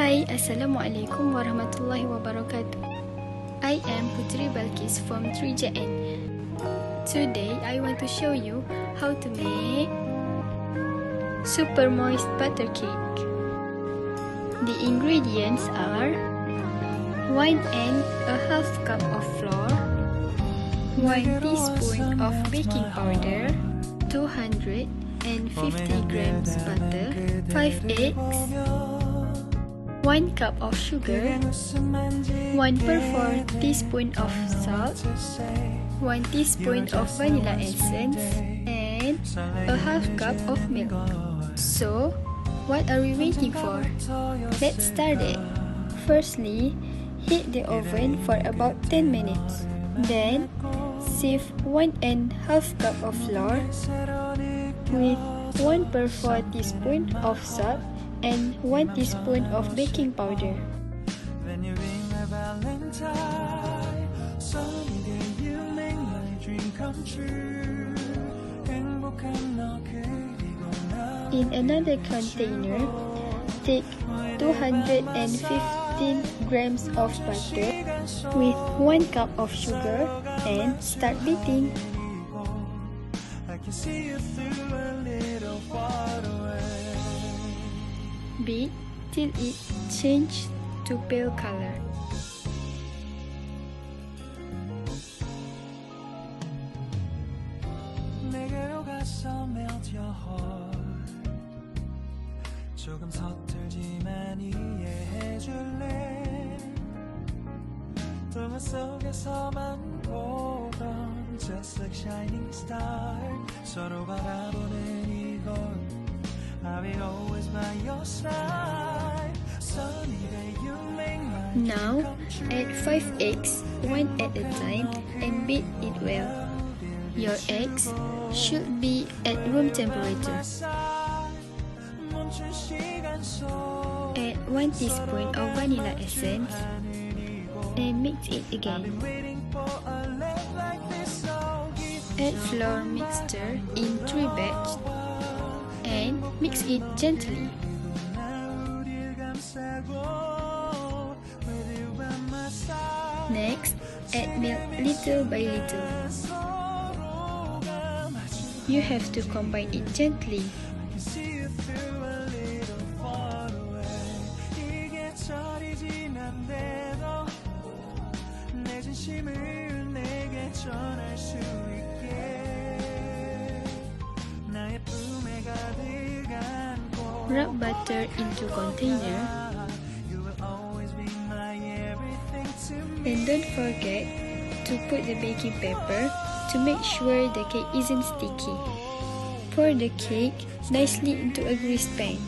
Hai, Assalamualaikum warahmatullahi wabarakatuh. I am Puteri Balqis from 3JN. Today, I want to show you how to make super moist butter cake. The ingredients are 1.5 cup of flour, 1 teaspoon of baking powder, 250 grams butter, 5 eggs, 1 cup of sugar, 1/4 teaspoon of salt, 1 teaspoon of vanilla essence, and a half cup of milk. So, what are we waiting for? Let's start it. Firstly, heat the oven for about 10 minutes. Then, sieve 1.5 cup of flour with 1/4 teaspoon of salt and 1 teaspoon of baking powder. In another container, take 215 grams of butter with 1 cup of sugar and start beating. Beat till it changes to pale color. 조금 서툴지만 이해해줄래 동화 속에서만 보던 Just like shining star 서로 바라보는 이곳 I will always by your side Sunny day you make my Now, add 5 eggs, one at a time, and beat it well. Your eggs should be at room temperature. Add 1 teaspoon of vanilla essence and mix it again. Add flour mixture in 3 batches and mix it gently. Next, add milk little by little. You have to combine it gently. Rub butter into container and don't forget to put the baking paper to make sure the cake isn't sticky. Pour the cake nicely into a greased pan.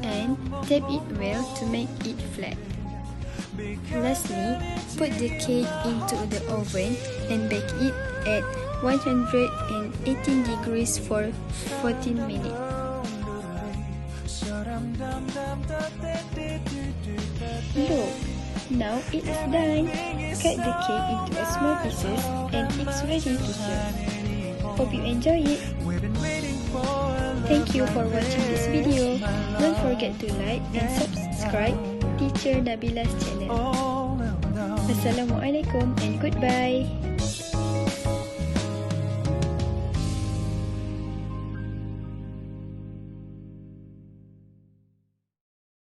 And tap it well to make it flat. Lastly, put the cake into the oven and bake it at 118 degrees for 14 minutes. Look, now it is done. Cut the cake into small pieces and it's ready to serve. Hope you enjoy it. Thank you for watching this video. Don't forget to like and subscribe Teacher Nabila's channel. Assalamualaikum and goodbye.